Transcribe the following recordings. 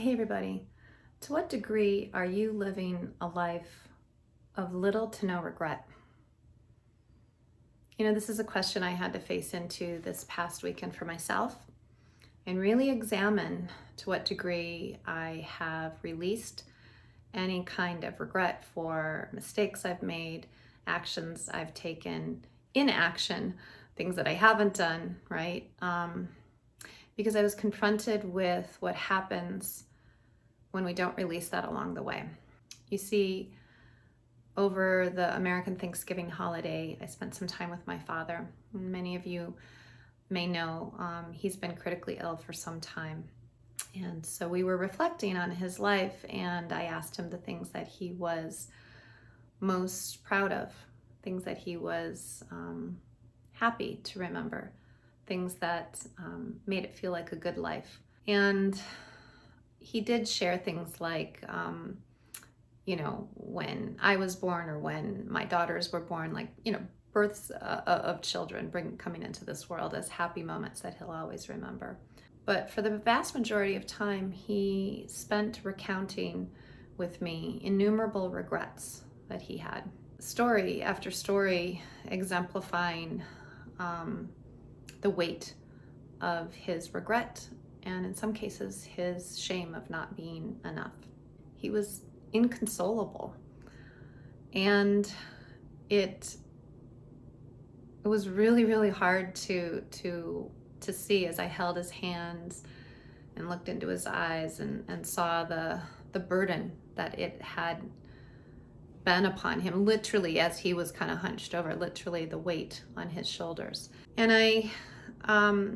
Hey everybody, to what degree are you living a life of little to no regret? This is a question I had to face into this past weekend for myself and really examine to what degree I have released any kind of regret for mistakes I've made, actions I've taken, inaction, things that I haven't done, right? Because I was confronted with what happens when we don't release that along the way. You see, over the American Thanksgiving holiday, I spent some time with my father. Many of you may know he's been critically ill for some time. And so we were reflecting on his life, and I asked him the things that he was most proud of, things that he was happy to remember, things that made it feel like a good life. And he did share things like, when I was born or when my daughters were born, births of children coming into this world as happy moments that he'll always remember. But for the vast majority of time, he spent recounting with me innumerable regrets that he had. Story after story exemplifying the weight of his regret and in some cases his shame of not being enough. He was inconsolable, and it was really hard to see as I held his hands and looked into his eyes and saw the burden that it had been upon him, literally as he was kind of hunched over, literally the weight on his shoulders. And I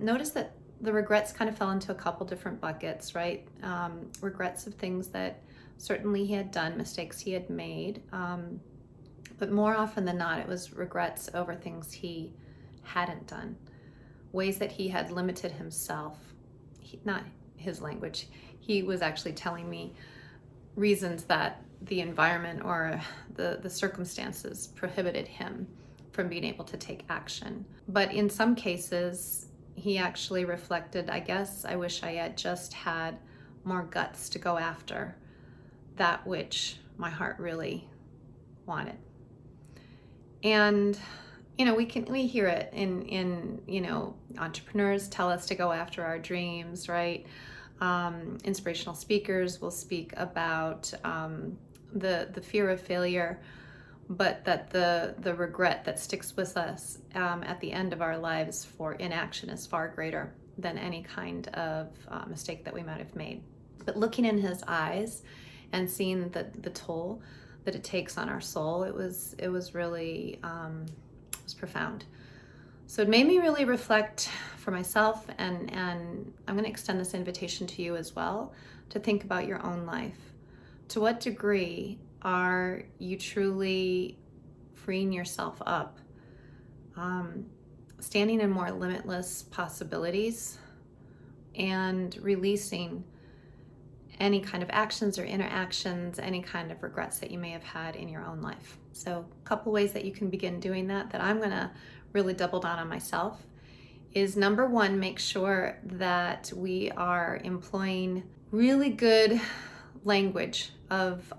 noticed that the regrets kind of fell into a couple different buckets, right? Regrets of things that certainly he had done, mistakes he had made, but more often than not, it was regrets over things he hadn't done, ways that he had limited himself. Not his language. He was actually telling me reasons that the environment or the circumstances prohibited him from being able to take action. But in some cases, he actually reflected, I guess I wish I had just had more guts to go after that which my heart really wanted. And we hear it in entrepreneurs tell us to go after our dreams, right? Inspirational speakers will speak about the fear of failure, but that the regret that sticks with us at the end of our lives for inaction is far greater than any kind of mistake that we might have made. But looking in his eyes and seeing the toll that it takes on our soul, it was really it was profound. So it made me really reflect for myself, and I'm going to extend this invitation to you as well to think about your own life. To what degree are you truly freeing yourself up, standing in more limitless possibilities, and releasing any kind of actions or interactions, any kind of regrets that you may have had in your own life? So a couple ways that you can begin doing that I'm going to really double down on myself is, number one, make sure that we are employing really good language of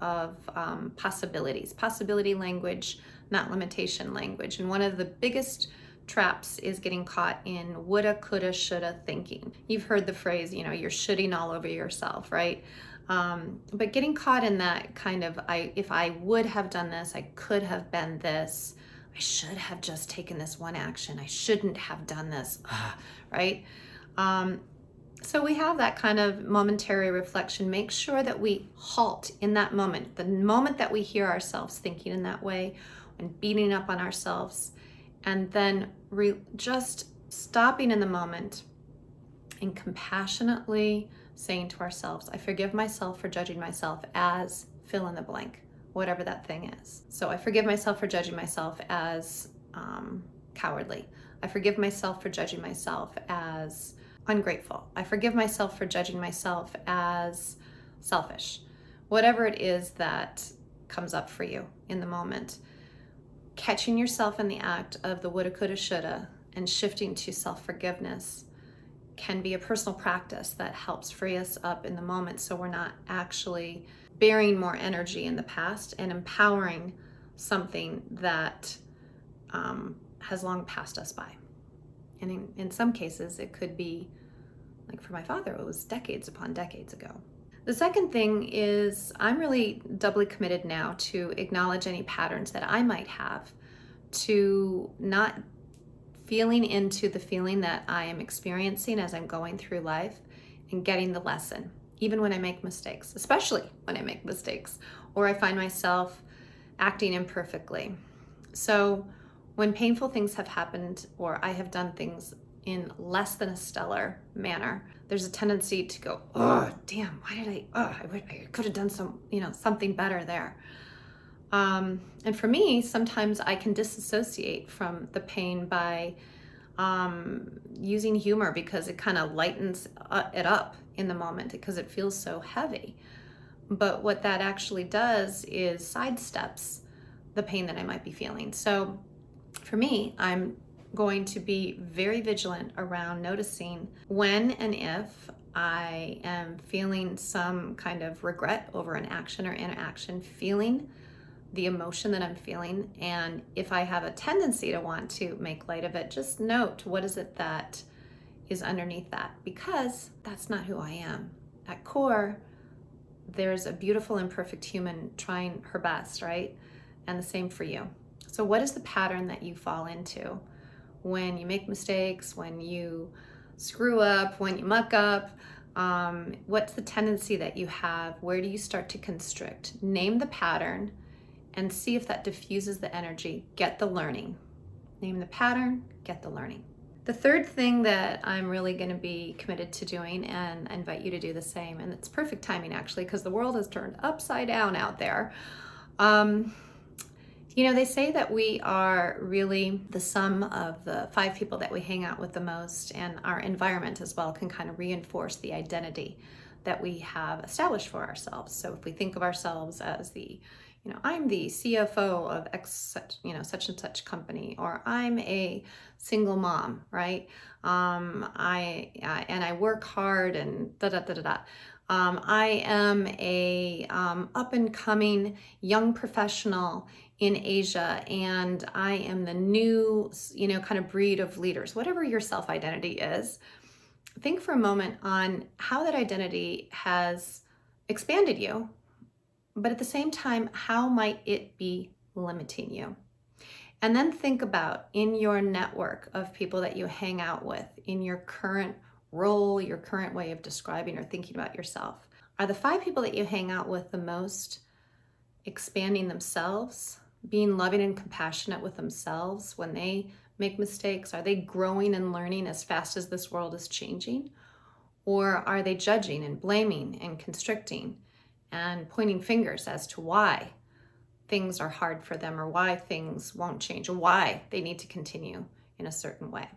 possibilities, possibility language, not limitation language. And one of the biggest traps is getting caught in woulda, coulda, shoulda thinking. You've heard the phrase, you're shooting all over yourself, right? But getting caught in that kind of, if I would have done this, I could have been this, I should have just taken this one action, I shouldn't have done this, right? So we have that kind of momentary reflection. Make sure that we halt in that moment, the moment that we hear ourselves thinking in that way and beating up on ourselves, and then just stopping in the moment and compassionately saying to ourselves, I forgive myself for judging myself as fill in the blank, whatever that thing is. So I forgive myself for judging myself as cowardly. I forgive myself for judging myself as ungrateful. I forgive myself for judging myself as selfish. Whatever it is that comes up for you in the moment, catching yourself in the act of the woulda, coulda, shoulda and shifting to self-forgiveness can be a personal practice that helps free us up in the moment so we're not actually bearing more energy in the past and empowering something that has long passed us by. And in some cases, it could be, like for my father, it was decades upon decades ago. The second thing is I'm really doubly committed now to acknowledge any patterns that I might have, to not feeling into the feeling that I am experiencing as I'm going through life and getting the lesson, even when I make mistakes, especially when I make mistakes or I find myself acting imperfectly. So when painful things have happened or I have done things in less than a stellar manner, there's a tendency to go, oh, damn, why did I could have done something better there. And for me, sometimes I can disassociate from the pain by using humor because it kind of lightens it up in the moment because it feels so heavy. But what that actually does is sidesteps the pain that I might be feeling. So for me, I'm going to be very vigilant around noticing when and if I am feeling some kind of regret over an action or inaction, feeling the emotion that I'm feeling. And if I have a tendency to want to make light of it, just note what is it that is underneath that, because that's not who I am. At core, there's a beautiful, imperfect human trying her best, right? And the same for you. So what is the pattern that you fall into when you make mistakes, when you screw up, when you muck up? What's the tendency that you have? Where do you start to constrict? Name the pattern and see if that diffuses the energy. Get the learning. Name the pattern, get the learning. The third thing that I'm really going to be committed to doing, and I invite you to do the same, and it's perfect timing actually, because the world has turned upside down out there. They say that we are really the sum of the 5 people that we hang out with the most, and our environment as well can kind of reinforce the identity that we have established for ourselves. So if we think of ourselves as I'm the CFO of such and such company, or I'm a single mom, right? I work hard and da da da da da. I am a up and coming young professional in Asia, and I am the new, kind of breed of leaders. Whatever your self-identity is, think for a moment on how that identity has expanded you, but at the same time, how might it be limiting you? And then think about, in your network of people that you hang out with, in your current role, your current way of describing or thinking about yourself, are the 5 people that you hang out with the most expanding themselves, being loving and compassionate with themselves when they make mistakes? Are they growing and learning as fast as this world is changing? Or are they judging and blaming and constricting and pointing fingers as to why things are hard for them, or why things won't change, or why they need to continue in a certain way?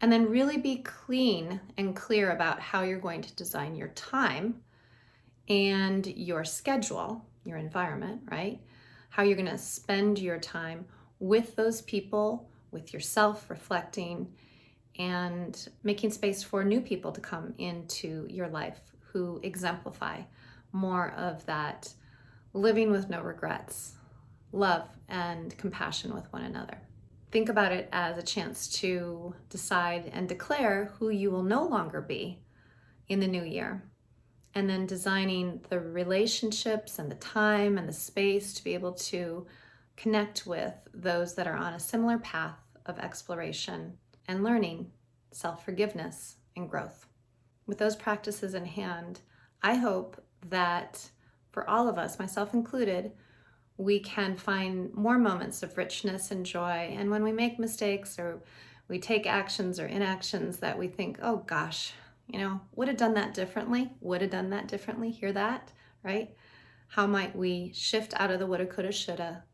And then really be clean and clear about how you're going to design your time and your schedule, your environment, right? How you're going to spend your time with those people, with yourself, reflecting, and making space for new people to come into your life who exemplify more of that living with no regrets, love and compassion with one another. Think about it as a chance to decide and declare who you will no longer be in the new year, and then designing the relationships and the time and the space to be able to connect with those that are on a similar path of exploration and learning, self-forgiveness, and growth. With those practices in hand, I hope that for all of us, myself included, we can find more moments of richness and joy. And when we make mistakes or we take actions or inactions that we think, oh gosh, would have done that differently, hear that, right? How might we shift out of the woulda, coulda, shoulda,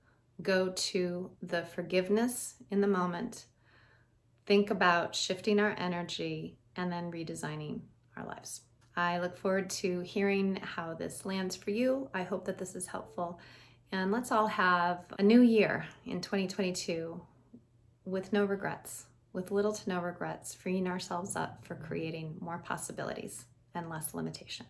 go to the forgiveness in the moment, think about shifting our energy, and then redesigning our lives. I look forward to hearing how this lands for you. I hope that this is helpful. And let's all have a new year in 2022 with no regrets. with little to no regrets, freeing ourselves up for creating more possibilities and less limitation.